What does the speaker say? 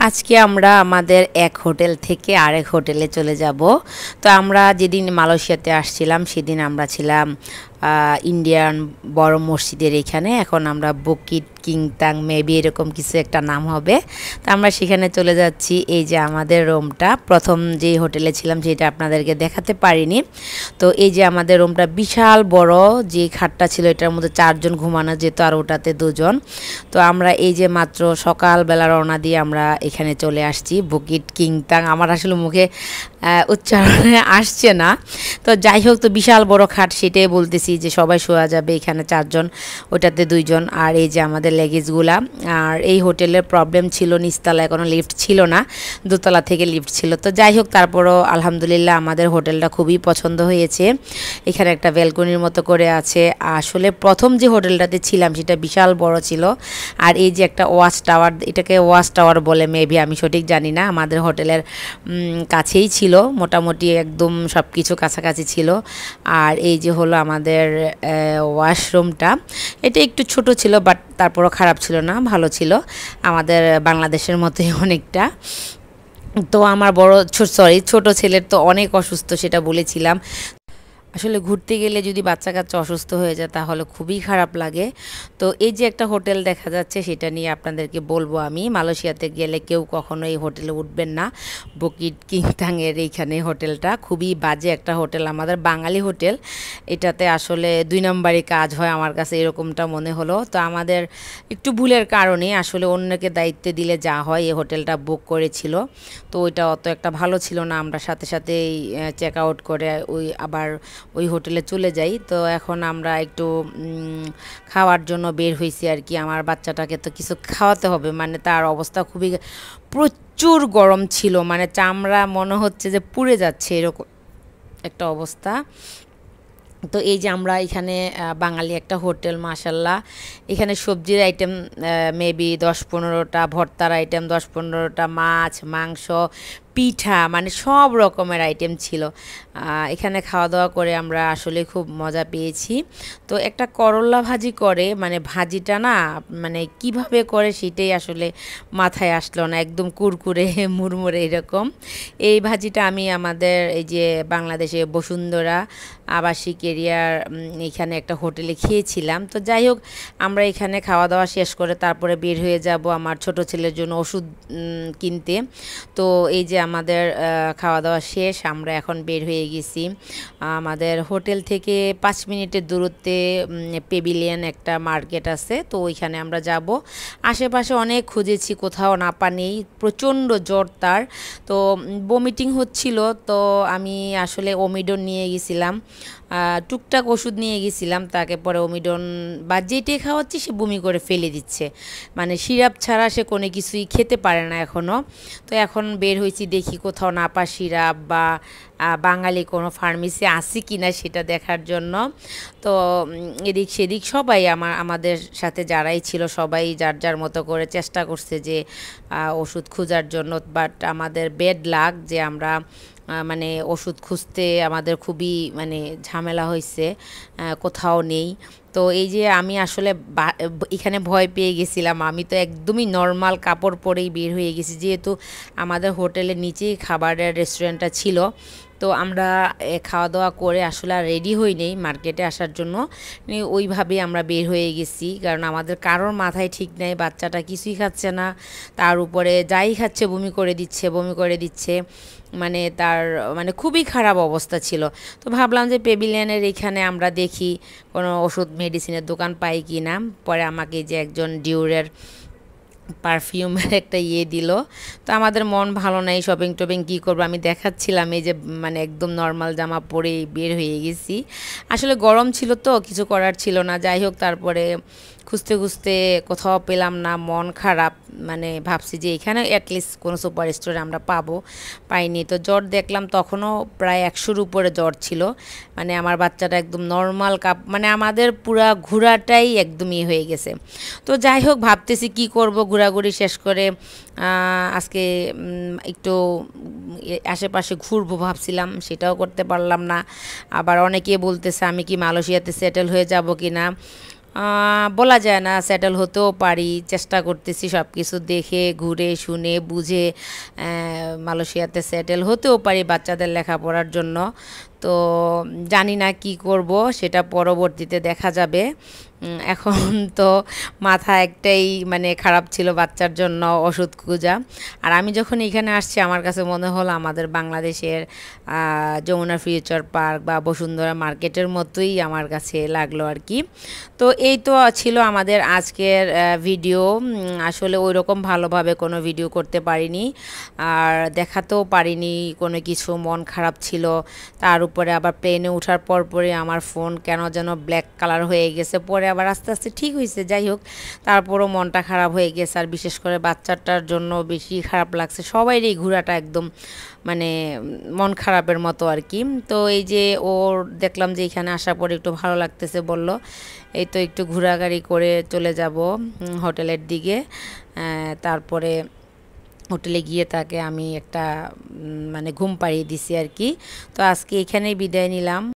আজকে আমরা আমাদের এক হোটেল থেকে আরেক হোটেলে চলে যাব। তো আমরা যেদিন মালয়েশিয়াতে আসছিলাম সেদিন আমরা ছিলাম ইন্ডিয়ান বড় মসজিদের এখানে। এখন আমরা বুকিট কিংতাং মেবি এরকম কিছু একটা নাম হবে। তো আমরা সেখানে চলে যাচ্ছি। এই যে আমাদের রুমটা, প্রথম যে হোটেলে ছিলাম সেটা আপনাদেরকে দেখাতে পারিনি। তো এই যে আমাদের রুমটা বিশাল বড়, যে খাটটা ছিল এটার মধ্যে 4 জন ঘুমানো যেত আর ওটাতে 2 জন। তো আমরা এই যে মাত্র সকালবেলা রওনা দিয়ে আমরা এখানে চলে আসছি বুকিট কিংতাং। আমার আসলে মুখে উচ্চারণে আসছে না। তো যাই হোক, তো বিশাল বড় খাট, সেটাই বলতেছি যে সবাই শোয়া যাবে। এখানে 4 জন, ওটাতে 2 জন। আর এই যে আমাদের লেগেজগুলা। আর এই হোটেলের প্রবলেম ছিল নিচতলায় কোনো লিফট ছিল না, দোতলা থেকে লিফট ছিল। তো যাই হোক, তারপরও আলহামদুলিল্লাহ আমাদের হোটেলটা খুবই পছন্দ হয়েছে। এখানে একটা ব্যালকনির মতো করে আছে। আসলে প্রথম যে হোটেলটাতে ছিলাম সেটা বিশাল বড় ছিল। আর এই যে একটা ওয়াচ টাওয়ার, এটাকে ওয়াচ টাওয়ার বলে মেবি, আমি সঠিক জানি না। আমাদের হোটেলের কাছেই ছিল, মোটামুটি একদম সব কিছু কাছাকাছি ছিল। আর এই যে হলো আমাদের ওয়াশরুমটা। এটা একটু ছোট ছিল, বাট তারপরও খারাপ ছিল না, ভালো ছিল, আমাদের বাংলাদেশের মতোই অনেকটা। তো আমার ছোট ছেলের তো অনেক অসুস্থ, সেটা বলেছিলাম। আসলে ঘুরতে গেলে যদি বাচ্চা কাচ্চা অসুস্থ হয়ে যায় তাহলে খুবই খারাপ লাগে। তো এই যে একটা হোটেল দেখা যাচ্ছে, সেটা নিয়ে আপনাদেরকে বলবো। আমি মালয়েশিয়াতে গেলে কেউ কখনো এই হোটেলে উঠবেন না। বুকিট কিংতাংয়ের এইখানে হোটেলটা খুবই বাজে একটা হোটেল, আমাদের বাঙালি হোটেল। এটাতে আসলে 2 নম্বরই কাজ হয়, আমার কাছে এরকমটা মনে হলো। তো আমাদের একটু ভুলের কারণে আসলে অন্যকে দায়িত্বে দিলে যা হয়, এই হোটেলটা বুক করেছিল। তো ওইটা অত একটা ভালো ছিল না। আমরা সাথে সাথেই চেক আউট করে আবার ওই হোটেলে চলে যাই। তো এখন আমরা একটু খাওয়ার জন্য বের হয়েছি আর কি। আমার বাচ্চাটাকে তো কিছু খাওয়াতে হবে, মানে তার অবস্থা খুবই, প্রচুর গরম ছিল, মানে চামড়া মনে হচ্ছে যে পুড়ে যাচ্ছে, এরকম একটা অবস্থা। তো এই যে আমরা এখানে বাঙালি একটা হোটেল, মাশাল্লাহ। এখানে সবজির আইটেম মেবি 10-15টা, ভর্তার আইটেম 10-15টা, মাছ মাংস পিঠা, মানে সব রকমের আইটেম ছিল। এখানে খাওয়া দাওয়া করে আমরা আসলে খুব মজা পেয়েছি। তো একটা করল্লা ভাজি করে, মানে ভাজিটা না, মানে কিভাবে করে সেটাই আসলে মাথায় আসলো না, একদম কুরকুরে মুড়মুড়ে এরকম। এই ভাজিটা আমি আমাদের এই যে বাংলাদেশে বসুন্ধরা আবাসিক এরিয়ার এখানে একটা হোটেলে খেয়েছিলাম। তো যাই হোক, আমরা এখানে খাওয়া দাওয়া শেষ করে তারপরে বের হয়ে যাব আমার ছোট ছেলের জন্য ওষুধ কিনতে। তো এই যে আমাদের খাওয়া দাওয়া শেষ, আমরা এখন বের হয়ে গেছি। আমাদের হোটেল থেকে 5 মিনিটের দূরত্বে পেভিলিয়ন একটা মার্কেট আছে, তো ওইখানে আমরা যাব। আশেপাশে অনেক খুঁজেছি, কোথাও না পানি, প্রচণ্ড জ্বর তার। তো বমিটিং হচ্ছিল, তো আমি আসলে ওমিডন নিয়ে গেছিলাম, টুকটাক ওষুধ নিয়ে গেছিলাম তাকে। পরে ওমিডন বা যেটাই খাওয়াচ্ছি সে বমি করে ফেলে দিচ্ছে, মানে সিরাপ ছাড়া সে কোনো কিছুই খেতে পারে না এখনও। তো এখন বের হয়েছি, দেখি কোথাও নাপা সিরাপ বা বাঙালি কোনো ফার্মেসি আছে কি না সেটা দেখার জন্য। তো এদিক সেদিক সবাই আমাদের সাথে যারাই ছিল সবাই যার যার মতো করে চেষ্টা করছে যে ওষুধ খোঁজার জন্য। বাট আমাদের বেড লাক যে আমরা মানে ওষুধ খুঁজতে আমাদের খুবই মানে ঝামেলা হয়েছে, কোথাও নেই। তো এই যে আমি আসলে এখানে ভয় পেয়ে গেছিলাম। আমি তো একদমই নর্মাল কাপড় পরেই বের হয়ে গেছি, যেহেতু আমাদের হোটেলের নিচেই খাবারের রেস্টুরেন্টটা ছিল। তো আমরা খাওয়া দাওয়া করে আসলে আর রেডি হই নেই মার্কেটে আসার জন্য, ওইভাবেই আমরা বের হয়ে গেছি। কারণ আমাদের কারোর মাথায় ঠিক নেই, বাচ্চাটা কিছুই খাচ্ছে না, তার উপরে যাই খাচ্ছে বমি করে দিচ্ছে, মানে তার মানে খুবই খারাপ অবস্থা ছিল। তো ভাবলাম যে পেভিলিয়নের এখানে আমরা দেখি কোনো ওষুধ মেডিসিনের দোকান পাই কি না। পরে আমাকে যে একজন ডিউরের পারফিউমের একটা দিল। তো আমাদের মন ভালো নাই, শপিং টপিং কী করবো, আমি দেখাচ্ছিলাম এই যে মানে একদম নর্মাল জামা পরেই বের হয়ে গেছি। আসলে গরম ছিল তো কিছু করার ছিল না। যাই হোক, তারপরে খুঁজতে খুঁজতে কোথাও পেলাম না, মন খারাপ, মানে ভাবছি যে এখানে অ্যাটলিস্ট কোনো সুপার স্টোরে আমরা পাইনি। তো জ্বর দেখলাম, তখনও প্রায় 100-র উপরে জ্বর ছিল, মানে আমার বাচ্চাটা একদম নর্মাল মানে আমাদের পুরা ঘোরাটাই একদমই হয়ে গেছে। তো যাই হোক, ভাবতেছি কি করব, ঘোরাঘুরি শেষ করে আজকে একটু আশেপাশে ঘুরবো ভাবছিলাম, সেটাও করতে পারলাম না। আবার অনেকে বলতেছে আমি কি মালয়েশিয়াতে সেটেল হয়ে যাব কি না। বলা যায় না, সেটেল হতেও পারি, চেষ্টা করতেছি সব কিছু দেখে ঘুরে শুনে বুঝে মালয়েশিয়াতে সেটেল হতেও পারি বাচ্চাদের লেখাপড়ার জন্য। তো জানি না কি করব, সেটা পরবর্তীতে দেখা যাবে। এখন তো মাথা একটাই মানে খারাপ ছিল বাচ্চার জন্য ওষুধ খোঁজা। আর আমি যখন এখানে আসছি আমার কাছে মনে হলো আমাদের বাংলাদেশের যমুনা ফিউচার পার্ক বা বসুন্ধরা মার্কেটের মতোই আমার কাছে লাগলো আর কি। তো এই তো ছিল আমাদের আজকের ভিডিও। আসলে ওই রকম ভালোভাবে কোনো ভিডিও করতে পারিনি, আর দেখাতেও পারিনি কোনো কিছু, মন খারাপ ছিল। তার উপরে আবার প্লেনে ওঠার পরে আমার ফোন কেন যেন ব্ল্যাক কালার হয়ে গেছে, পরে আবার আস্তে আস্তে ঠিক হয়েছে। যাই হোক, তারপরও মনটা খারাপ হয়ে গেছে, আর বিশেষ করে বাচ্চাটার জন্য বেশি খারাপ লাগছে। সবাইরই ঘোরাটা একদম মানে মন খারাপের মতো আর কি। তো এই যে ওর দেখলাম যে এখানে আসার পরে একটু ভালো লাগতেছে, বলল এই তো একটু ঘোরাঘুরি করে চলে যাব হোটেলের দিকে। তারপরে হোটেলে গিয়ে তাকে আমি একটা মানে ঘুম পাড়িয়ে দিছি আর কি। তো আজকে এখানেই বিদায় নিলাম।